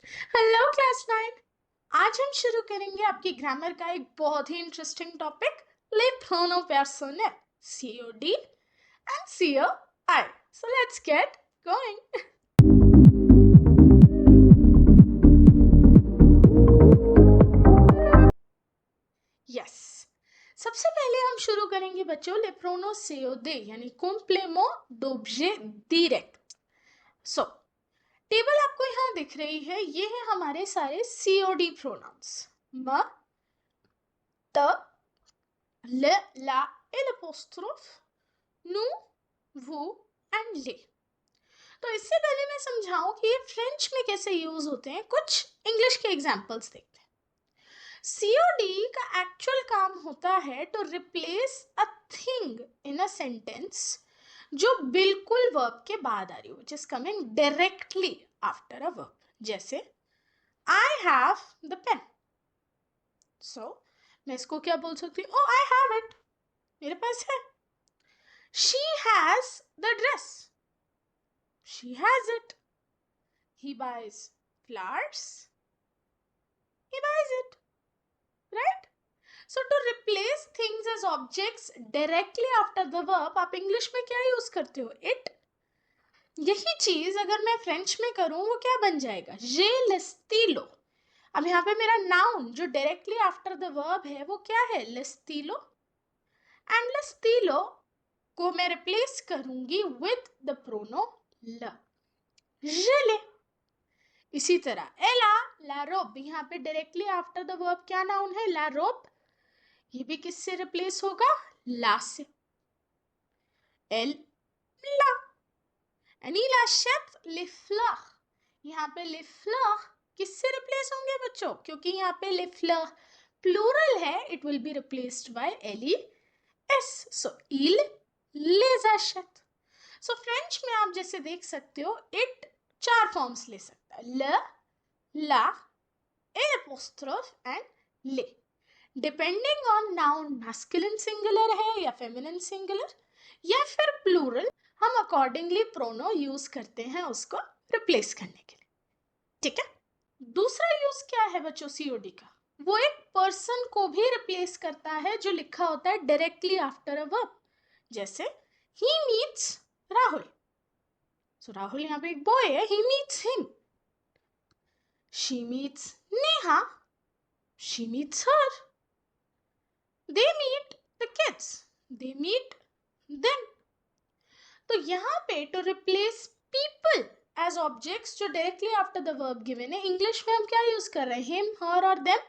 Hello class 9। आज हम शुरू करेंगे आपकी ग्रामर का एक बहुत ही इंटरेस्टिंग टॉपिक, ले प्रोनो पर्सोनल, COD and COI. So let's get going. Yes, सबसे पहले हम शुरू करेंगे बच्चों ले प्रोनो COD यानी complément d'objet direct. सो टेबल आपको यहाँ दिख रही है, ये है हमारे सारे COD प्रोनाउंस, म, त, le, la et l'apostrophe, nous, vous and ले। तो इससे पहले मैं समझाऊं कि ये फ्रेंच में कैसे यूज होते हैं, कुछ इंग्लिश के एग्जांपल्स देखते हैं। सीओडी का एक्चुअल काम होता है to replace a thing in a sentence जो बिल्कुल वर्ब के बाद आ रही हो, which is coming directly after a verb. जैसे I have the pen, so मैं इसको क्या बोल सकती हूँ, आई हैव इट, मेरे पास है। She has the dress, she has it. He buys flowers, he buys it, right? So to replace things as objects directly after the verb, आप English में क्या यूज करते हो, it। यही चीज अगर मैं फ्रेंच में करूं वो क्या बन जाएगा, जे लेस्तीलो। अब यहाँ पे मेरा नाउन जो डायरेक्टली आफ्टर द वर्ब है वो क्या है, लेस्तीलो। एंड लेस्तीलो को मैं रिप्लेस करूंगी विद द प्रोनो ल, जेले। इसी तरह एला ला रोब, यहाँ पे डायरेक्टली आफ्टर द वर्ब क्या नाउन है, ला रोब। ये भी किससे रिप्लेस होगा, ला से, एल ला। एनी ला शेफ लिफ्लह, यहाँ पे लिफ्लह किससे रिप्लेस होंगे बच्चों, क्योंकि यहाँ पे लिफ्लह प्लूरल है, it will be replaced by एली एस, सो इल लेजाशत। सो फ्रेंच में आप जैसे देख सकते हो, इट चार फॉर्म्स ले सकता है, ल, ला, ए एपोस्ट्रोफ एंड ले। Depending on noun masculine singular है या फेमिनिन सिंगुलर या फिर प्लूरल, हम अकॉर्डिंगली प्रोनो यूज करते हैं उसको रिप्लेस करने के लिए। ठीक है, दूसरा यूज क्या है बच्चों सीओडी का, वो एक पर्सन को भी रिप्लेस करता है जो लिखा होता है डायरेक्टली आफ्टर अ वर्ब। जैसे ही मीट्स राहुल, सो राहुल यहाँ पे एक बॉय है, he meets him. She meets Neha, she meets her. They meet the kids, they meet them. तो यहाँ पे to replace people as objects जो directly after the verb given है, इंग्लिश में हम क्या यूज कर रहे हैं, हिम, हर और देम।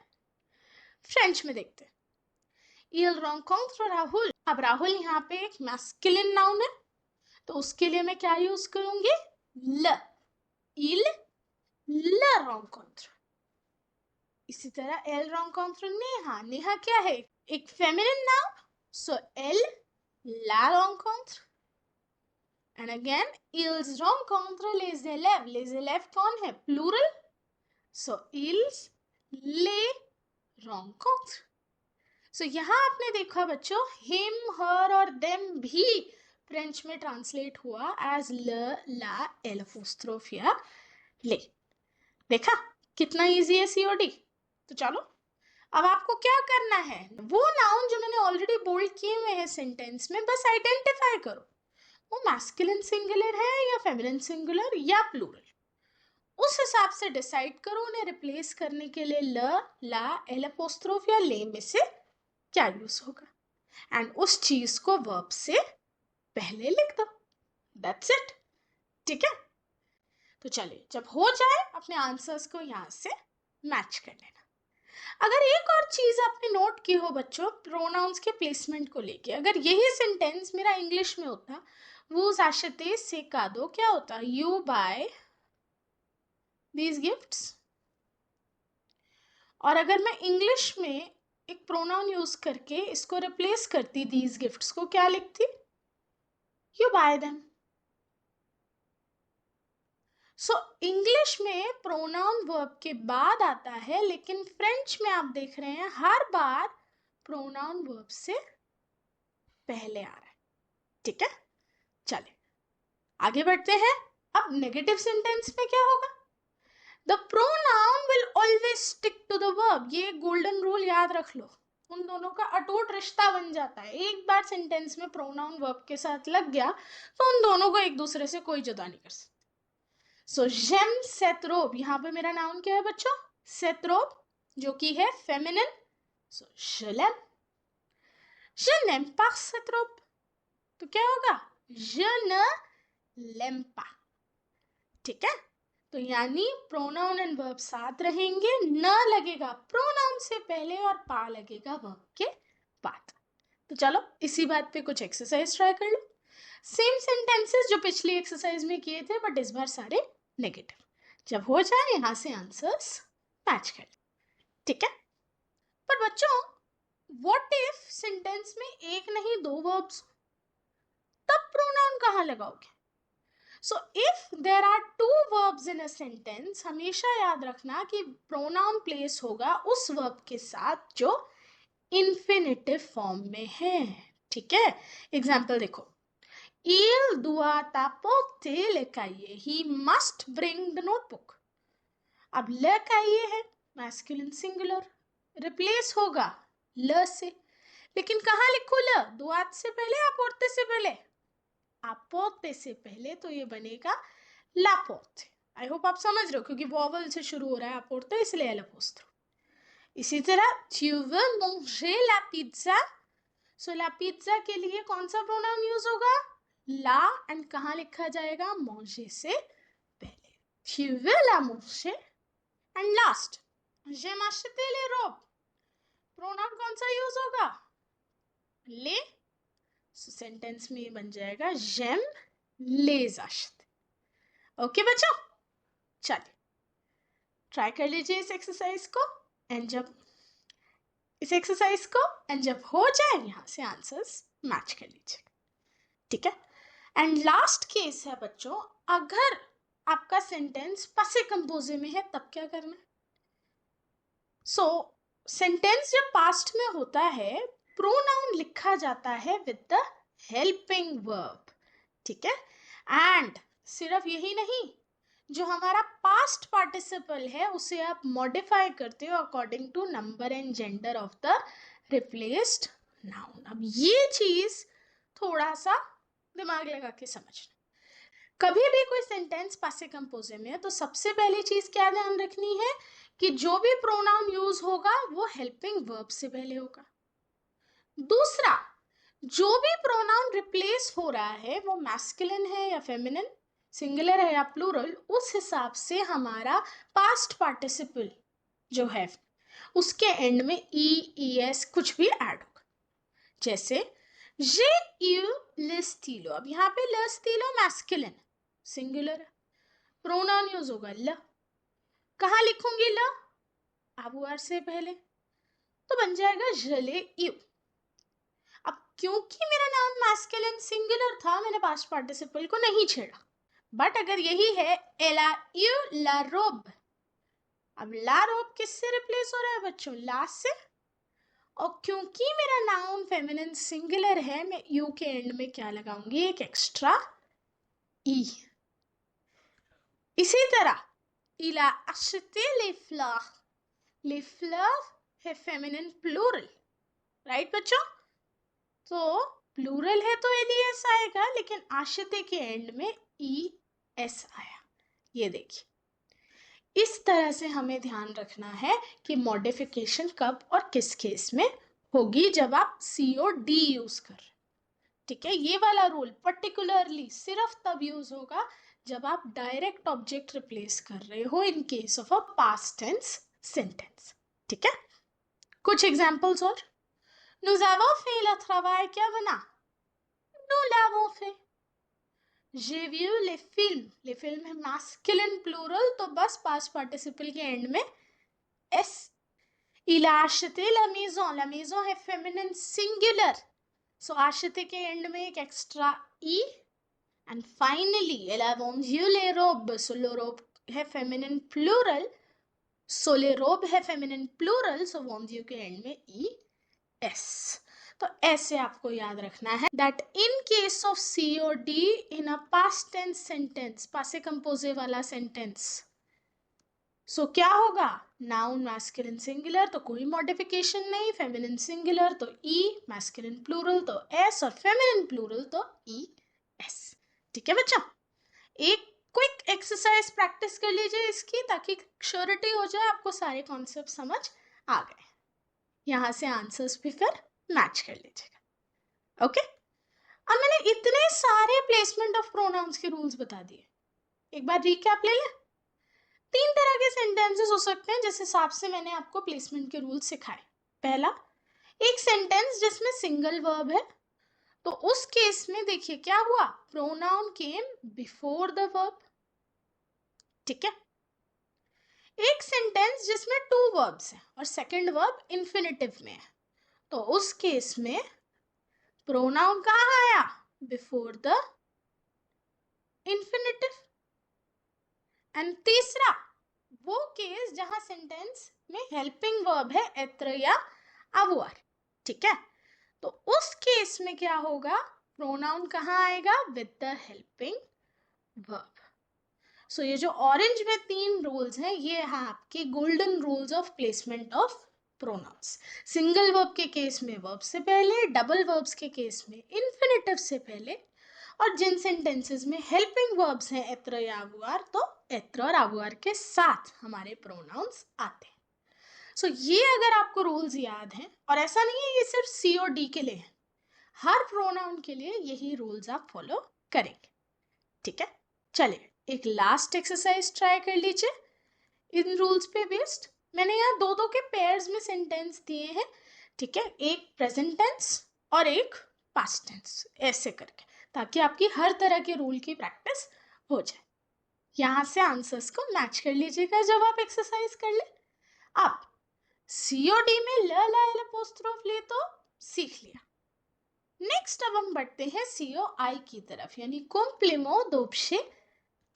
फ्रेंच में देखते हैं, il rencontre राहुल। अब राहुल यहाँ पे एक मैस्कुलिन नाउन है, तो उसके लिए मैं क्या यूज करूंगी, ल, il le rencontre। इसी तरह एल rencontre नेहा, नेहा क्या है, एक feminine noun, so L la rencontre। And again ils rencontrent les élèves, les élèves कौन है, प्लूरल, सो ils les rencontrent। सो यहाँ आपने देखा बच्चों, हिम, हर और देम भी फ्रेंच में ट्रांसलेट हुआ एज ल, ला, एल अपोस्ट्रोफ या ले। देखा कितना इजी है सीओडी। तो चलो अब आपको क्या करना है, वो नाउन जो मैंने ऑलरेडी बोल्ड किए हुए हैं सेंटेंस में, बस आइडेंटिफाई करो वो मैस्कुलिन सिंगुलर है या फेमिनिन सिंगुलर या प्लूरल। उस हिसाब से डिसाइड करो उन्हें रिप्लेस करने के लिए ल, ला, एल अपोस्ट्रोफ या ले में से क्या यूज होगा, एंड उस चीज को वर्ब से पहले लिख दो, दैट्स इट। ठीक है, तो चलिए जब हो जाए अपने आंसर्स को यहां से मैच कर लेना। अगर एक और चीज आपने नोट की हो बच्चों प्रोनाउंस के प्लेसमेंट को लेके, अगर यही सेंटेंस मेरा इंग्लिश में होता, वो आशते से का दो क्या होता, यू बाय दीज गिफ्ट्स। और अगर मैं इंग्लिश में एक प्रोनाउन यूज करके इसको रिप्लेस करती दीज गिफ्ट्स को, क्या लिखती, you bye them. So English में प्रोनाउन वर्ब के बाद आता है, लेकिन फ्रेंच में आप देख रहे हैं हर बार प्रोनाउन वर्ब से पहले आ रहा है। ठीक है, चले आगे बढ़ते हैं। अब नेगेटिव सेंटेंस में क्या होगा, the pronoun always stick to the verb, ये गोल्डन रूल याद रख लो, उन दोनों का अटूट रिश्ता बन जाता है। एक बार सेंटेंस में प्रोनाउन वर्ब के साथ लग गया तो उन दोनों को एक दूसरे से कोई जुदा नहीं कर सकता। सो j'aime cette robe, यहाँ पे मेरा नाउन क्या है बच्चों? cette robe, जो कि है फेमिनिन। सो je l'aime, je n'aime pas cette robe, तो क्या होगा? je ne l'aime pas, ठीक है। तो यानी प्रोनाउन एंड वर्ब साथ रहेंगे, न लगेगा प्रोनाउन से पहले और पा लगेगा वर्ब के बाद। तो चलो इसी बात पे कुछ एक्सरसाइज ट्राई कर लो। सेम सेंटेंसेस जो पिछली एक्सरसाइज में किए थे, बट इस बार सारे नेगेटिव। जब हो जाए यहां से आंसर्स मैच कर लो, ठीक है। पर बच्चों व्हाट इफ सेंटेंस में एक नहीं दो वर्ब्स, तब प्रोनाउन कहां लगाओगे? So if there are two verbs in a sentence, हमेशा याद रखना कि प्रोनाउन प्लेस होगा उस वर्ब के साथ जो इंफिनिटिव फॉर्म में है, ठीक है। एग्जाम्पल देखो, Il doit apporter le cahier, he must bring the notebook। अब le cahier है मैस्कुलिन सिंगुलर, रिप्लेस होगा ल से, लेकिन कहाँ लिखूं ल? दुआत से पहले, अपोर्ते से पहले? अपोर्ते से पहले तो ये बनेगा लापोर्ते। आई होप आप समझ रहे हो, क्योंकि वॉवल से शुरू हो रहा है अपोर्ते, इसलिए एल अपोस्ट्रोफ। इसी तरह tu veux manger la pizza, सो ला पिज्जा के लिए कौन सा प्रोनाउन यूज होगा? ला, एंड कहाँ लिखा जाएगा? manger से पहले। tu veux la manger, and last j'aime acheter les robes, pronoun कौन सा यूज होगा? ले। सो सेंटेंस में बन जाएगा j'aime les acheter। ओके बच्चों, चलिए ट्राई कर लीजिए इस एक्सरसाइज को, एंड जब इस एक्सरसाइज को एंड जब हो जाए यहां से आंसर्स मैच कर लीजिए, ठीक है। एंड लास्ट केस है बच्चों, अगर आपका सेंटेंस पासे कंपोजे में है तब क्या करना है? सो सेंटेंस जब पास्ट में होता है, प्रोनाउन लिखा जाता है विद द हेल्पिंग वर्ब, ठीक है। एंड सिर्फ यही नहीं, जो हमारा पास्ट पार्टिसिपल है उसे आप मॉडिफाई करते हो according to number and gender of the replaced noun. अब ये चीज थोड़ा सा दिमाग लगा के समझना। कभी भी कोई सेंटेंस पासे कंपोजे में है तो सबसे पहली चीज क्या ध्यान रखनी है कि जो भी प्रोनाउन यूज होगा वो हेल्पिंग वर्ब से पहले होगा। दूसरा, जो भी प्रोनाउन रिप्लेस हो रहा है वो मैस्कुलिन है या फेमिनिन, सिंगुलर है या प्लूरल, उस हिसाब से हमारा पास्ट पार्टिसिपल जो है उसके एंड में ई एस कुछ भी ऐड होगा। जैसे j'ai eu le stylo, अब यहाँ पे le stylo मैस्कुलिन सिंगुलर है, प्रोनाउन यूज होगा ल। कहाँ लिखूंगी ल? avoir से पहले, तो बन जाएगा je l'ai eu। अब क्योंकि मेरा नाम मैस्कुलिन सिंगुलर था, मैंने पास्ट पार्टिसिपल को नहीं छेड़ा। बट अगर यही है elle a eu la robe, अब ला रोब किससे रिप्लेस हो रहा है बच्चों? ला से। और क्योंकि मेरा नाउन फेमिनिन सिंगुलर है, मैं यू के एंड में क्या लगाऊंगी? एक एक्स्ट्रा ई। इसी तरह il a acheté les fleurs, les fleurs है फेमिनिन प्लूरल, राइट बच्चों? तो प्लूरल है तो एस आएगा, लेकिन आशते के एंड में ई एस आया। ये देखिए, इस तरह से हमें ध्यान रखना है कि मॉडिफिकेशन कब और किस केस में होगी जब आप सी और डी यूज कर रहे हैं, ठीक है। ये वाला रूल पर्टिकुलरली सिर्फ तब यूज होगा जब आप डायरेक्ट ऑब्जेक्ट रिप्लेस कर रहे हो in case of a past tense sentence, ठीक है। कुछ एग्जांपल्स और, nous avons fait le travail, क्या बना? nous l'avons fait। j'ai vu les films, les films है masculine plural, तो बस पास्ट पार्टिसिपल के एंड में S. il a acheté la maison है फेमिनिन सिंगुलर, सो acheté के एंड में एक extra E. And finally elle a vendu les robes, so le robe है फेमिनिन प्लूरल, सो ले रोब है फेमिनिन प्लूरल, सो vendu के एंड में ई एस। तो ऐसे आपको याद रखना है that in case of C और D in a past tense sentence, पासे कंपोजे वाला सेंटेंस, सो क्या होगा, नाउन मैस्कुलिन सिंगुलर तो कोई मॉडिफिकेशन नहीं, फेमिनिन सिंगुलर तो ई, मैस्कुलिन प्लूरल तो एस, और फेमिनिन प्लूरल तो ई एस। ठीक है बच्चा, एक क्विक एक्सरसाइज प्रैक्टिस कर लीजिए इसकी, ताकि श्योरिटी हो जाए आपको सारे कॉन्सेप्ट समझ आ गए। यहां से आंसर्स भी फिर मैच कर लीजिएगा। ओके, अब मैंने इतने सारे प्लेसमेंट ऑफ प्रोनाउंस के रूल्स बता दिए, एक बार रिकैप ले लें। 3 तरह के सेंटेंसेस हो सकते हैं जिस हिसाब से मैंने आपको प्लेसमेंट के रूल सिखाए। पहला, एक सेंटेंस जिसमें सिंगल वर्ब है, तो उस केस में देखिए क्या हुआ, pronoun came before the verb. ठीक है, एक सेंटेंस जिसमें 2 वर्ब्स हैं और सेकंड वर्ब इंफिनिटिव में है, तो उस केस में प्रोनाउन कहाँ आया, बिफोर द इंफिनिटिव। एंड तीसरा, वो केस जहां सेंटेंस में हेल्पिंग वर्ब है, एत्र या अवुअर। ठीक है, तो उस केस में क्या होगा, प्रोनाउन कहाँ आएगा, विद द हेल्पिंग वर्ब। सो ये जो ऑरेंज में 3 रूल्स हैं, ये है आपके golden rules of placement of pronouns. Single verb के केस में वर्ब से पहले, डबल वर्ब्स के केस में इन्फिनिटिव से पहले, और जिन सेंटेंसेस में हेल्पिंग वर्ब्स हैं एत्र या अवुआर, तो एत्र और अवुआर के साथ हमारे प्रोनाउंस आते हैं। सो ये अगर आपको रूल्स याद हैं, और ऐसा नहीं है ये सिर्फ सी और डी के लिए है, हर प्रोनाउन के लिए यही रूल्स आप फॉलो करेंगे। ठीक है, चलिए एक लास्ट एक्सरसाइज ट्राई कर लीजिए इन रूल्स पे बेस्ड। मैंने यहाँ 2-2 के पेयर्स में सेंटेंस दिए हैं। ठीक है, एक प्रेजेंट टेंस और एक पास्ट टेंस, ऐसे करके, ताकि आपकी हर तरह के रूल की प्रैक्टिस हो जाए। यहाँ से आंसर्स को मैच कर लीजिएगा जब आप एक्सरसाइज कर ले। अब सीओडी में ल ला एल अपोस्ट्रोफ ले तो सीख लिया। नेक्स्ट अब हम बढ़ते हैं सीओ आई की तरफ, यानी कॉम्प्लेमो दोब्शे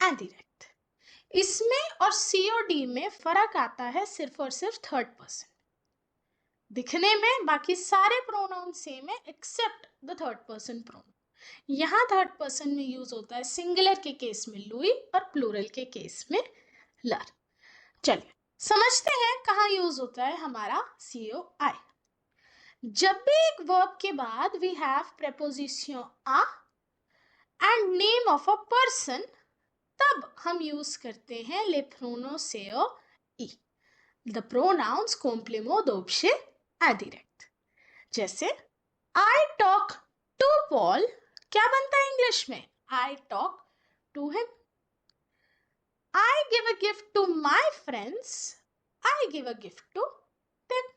एंडिरेक्ट। इसमें और सीओडी में फर्क आता है सिर्फ और सिर्फ थर्ड पर्सन। दिखने में बाकी सारे प्रोनाउन सेम है except the third person pronoun. यहां थर्ड पर्सन में यूज होता है सिंगुलर के केस में लुई और प्लूरल के केस में लर। चलिए समझते हैं कहाँ यूज होता है हमारा सीओ आई। जब भी एक वर्ब के बाद we have preposition a and name of a person, तब हम यूज करते हैं ले प्रोनोसेओ ई, द प्रोनाउंस कॉम्प्लेमो दोब्शे एडिरेक्ट। जैसे आई टॉक टू पॉल, क्या बनता है इंग्लिश में, I talk to him. I give a gift to my friends, I give a gift to them.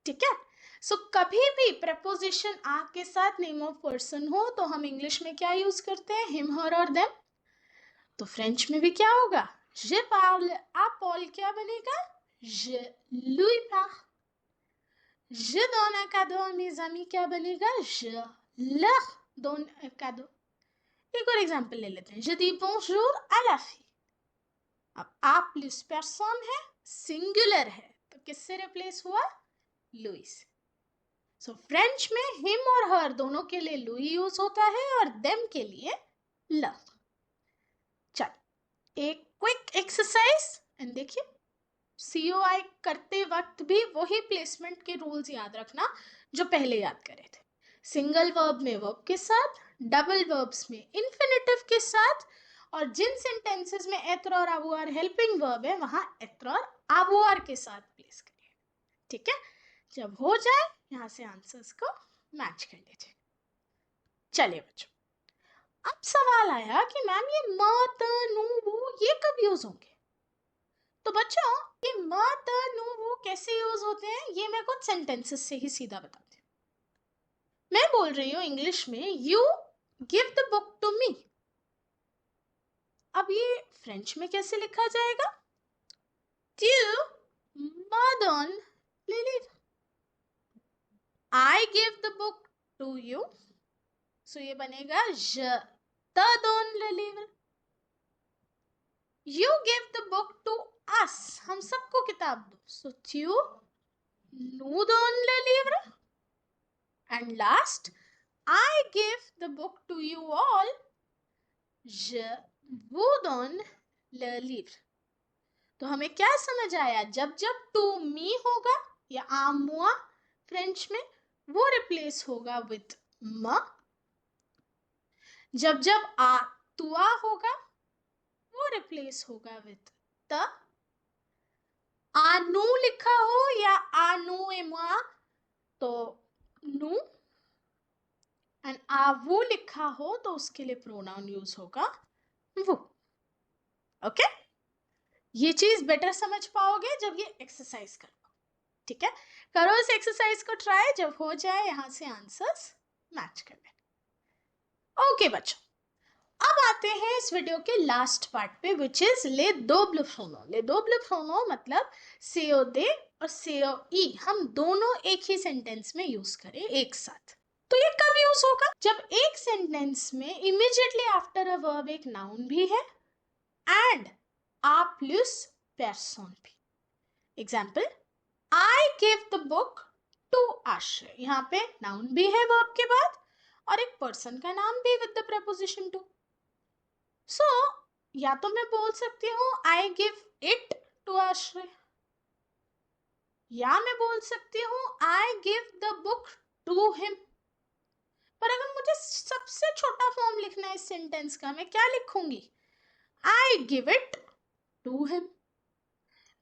ठीक है, सो कभी भी प्रपोजिशन आ के साथ नेम ऑफ पर्सन हो तो हम इंग्लिश में क्या यूज करते हैं, हिम, हर और देम। तो फ्रेंच में भी क्या होगा, je parle à Paul, क्या बनेगा, je lui parle। je donne un cadeau à mes amis, क्या बनेगा, je leur donne un cadeau। एक और एग्जांपल ले लेते हैं, je dis bonjour à la fille। अब आप प्लस पर्सन है, सिंगुलर है, तो किससे रिप्लेस हुआ, लुई से। सो फ्रेंच में हिम और हर दोनों के लिए लुई यूज होता है और देम के लिए लव। चल एक क्विक एक्सरसाइज एंड देखिए, सीओआई करते वक्त भी वही प्लेसमेंट के रूल्स याद रखना जो पहले याद करे थे। सिंगल वर्ब में वर्ब के साथ, डबल वर्ब्स में इंफिनिटिव के साथ, और जिन सेंटेंसेस में एत्र और अवुआर हेल्पिंग वर्ब है वहां एत्र और अवुआर के साथ प्लेस करिए। ठीक है, जब हो जाए यहां से आंसर्स को मैच कर लीजिए। चलिए बच्चों, अब सवाल आया कि मैम ये म त नु वो ये कब यूज होंगे। तो बच्चों ये म त नु वो कैसे यूज होते हैं, ये मैं कुछ सेंटेंसेस से ही सीधा बताती हूँ। मैं बोल रही हूँ इंग्लिश में, you give the book to me. अब ये फ्रेंच में कैसे लिखा जाएगा, tu me donnes le livre। I give the book to you, सो ये बनेगा je te donne le livre। You give the book to us, हम सबको किताब दो, सो tu nous donnes le livre। And last, I give the book to you all, je vous donne le livre। तो हमें क्या समझ आया, जब जब टू मी होगा या आ moi फ्रेंच में, वो रिप्लेस होगा विथ म। जब जब आ तुआ होगा वो रिप्लेस होगा विथ त। आनू लिखा हो या आनू ए moi तो नू, एंड आवू लिखा हो तो उसके लिए प्रोनाउन यूज होगा वो। ओके, ये चीज बेटर समझ पाओगे जब ये एक्सरसाइज करो। ठीक है, करो इस एक्सरसाइज को ट्राई, जब हो जाए यहां से आंसर्स मैच कर लेना। ओके बच्चों, अब आते हैं इस वीडियो के लास्ट पार्ट पे, विच इज ले दोब्ल प्रोनो। ले दोब्ल प्रोनो मतलब सेओ दे और सेओ ई हम दोनों एक ही सेंटेंस में यूज करें एक साथ। तो ये कब यूज होगा, जब एक सेंटेंस में इमीडिएटली आफ्टर अ वर्ब एक नाउन भी है एंड आ प्लस पर्सन भी। Example, I give the book to Ashray, यहाँ पे नाउन भी है वर्ब के बाद और एक पर्सन का नाम भी विद द प्रपोजिशन टू। सो या तो मैं बोल सकती हूँ आई गिव इट टू आश्रय, या मैं बोल सकती हूँ I give the book to him. पर अगर मुझे सबसे छोटा फॉर्म लिखना है इस सेंटेंस का, मैं क्या लिखूंगी, I give it to him.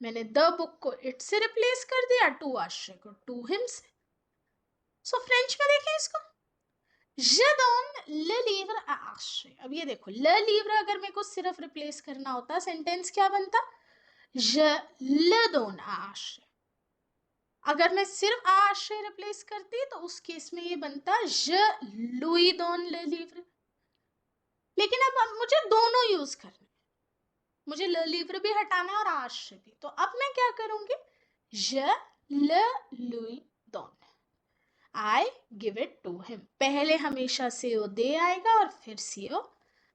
मैंने द बुक को इट से रिप्लेस कर दिया, टू आश्रय को टू हिम से। सो फ्रेंच में देखें इसको, je donne le livre à आश्रय। अब ये देखो, le livre अगर मेरे को सिर्फ रिप्लेस करना होता सेंटेंस क्या बनता, je le donne à आश्रय। अगर मैं सिर्फ आश्रय रिप्लेस करती तो उस केस में ये बनता je lui donne le livre। लेकिन अब मुझे दोनों यूज करने, मुझे le livre भी हटाना है और आश्रय भी, तो अब मैं क्या करूंगी, je le lui donne, I give it to him. पहले हमेशा सीओ दे आएगा और फिर सीओ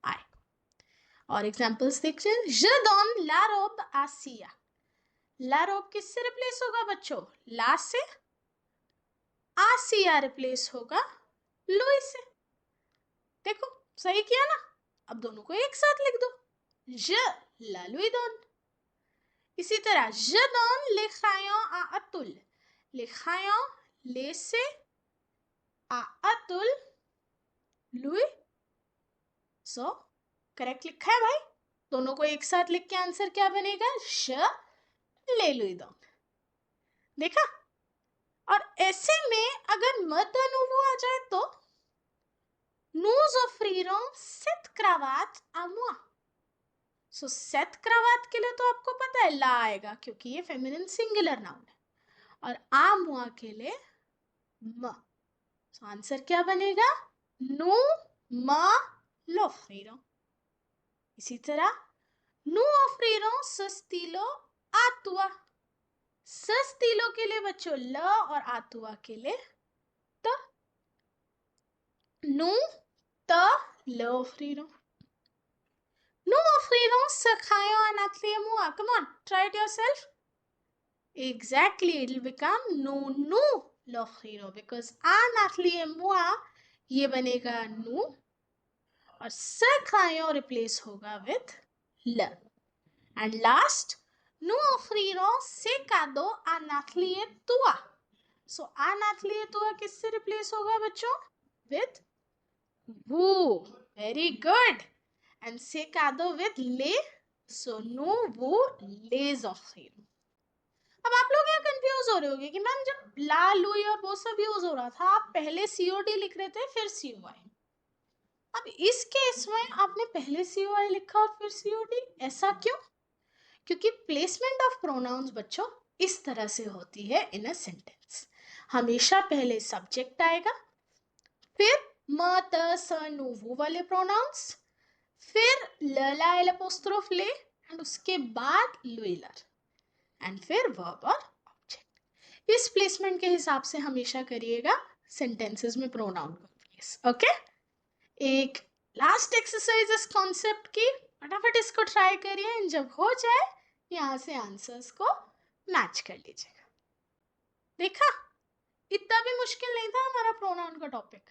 आएगा। और एग्जांपल्स देखते हैं, je donne la robe à Sia। ला रोब किससे रिप्लेस होगा बच्चों, ला से। आ सिया रिप्लेस होगा लुई से। देखो सही किया ना। अब दोनों को एक साथ लिख दो, je la lui donne। इसी तरह je donne les crayons à Atul. les crayons ले से, आ अतुल लुई। सो करेक्ट लिखा है भाई, दोनों को एक साथ लिख के आंसर क्या बनेगा, श ले लुई दोन। देखा। और ऐसे में अगर मत अनुवो आ जाए तो nous offrirons cette cravate à moi। So सेट क्रावात के लिए तो आपको पता है ला आएगा क्योंकि ये फेमिनिन सिंगुलर नाउन है, और आ मुआ के लिए म। सो आंसर क्या बनेगा, nous l'offrirons। इसी तरह nous offrirons ce stylo à toi। ce stylo के लिए बच्चों ल और à toi के लिए त। nous te l'offrirons। nous offrirons ce crayon à Nathalie et moi। Come on, try it yourself. Exactly, it will become nous l'offrirons because à Nathalie et moi ये बनेगा nous और ce crayon रिप्लेस होगा with ल। And last, nous offrirons ces cadeaux à Nathalie et toi। So à Nathalie et toi किससे replace होगा बच्चों, with vous। Very good। And ces cadeaux with les, so nous vous les offrirons। अब आप लोग यहाँ confuse हो रहे होंगे कि मैम जब ला लुई और वो सब यूज हो रहा था आप पहले सीओडी लिख रहे थे फिर सीओआई। अब इस केस में आपने पहले सीओआई लिखा और फिर सीओडी, ऐसा क्यों, क्योंकि प्लेसमेंट ऑफ प्रोनाउंस बच्चों इस तरह से होती है इन अ सेंटेंस। हमेशा पहले सब्जेक्ट आएगा, फिर म त स नु वो वाले प्रोनाउंस, फिर ल ला एल अपोस्ट्रोफ ले, एंड उसके बाद लुइलर, एंड फिर वर्ब और ऑब्जेक्ट। इस प्लेसमेंट के हिसाब से हमेशा करिएगा सेंटेंसेस में प्रोनाउन का प्लेस। ओके, एक लास्ट एक्सरसाइज इस कॉन्सेप्ट की, फटाफट इसको ट्राई करिए, जब हो जाए यहाँ से आंसर्स को मैच कर लीजिएगा। देखा, इतना भी मुश्किल नहीं था हमारा प्रोनाउन का टॉपिक।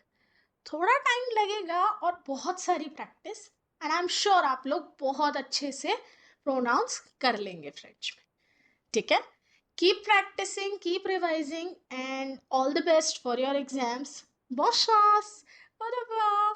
थोड़ा टाइम लगेगा और बहुत सारी practice, and I am sure आप लोग बहुत अच्छे से प्रोनाउंस कर लेंगे फ्रेंच में, ठीक है। Keep practicing, keep revising, and all the best for your exams. Bonne chance! Au revoir!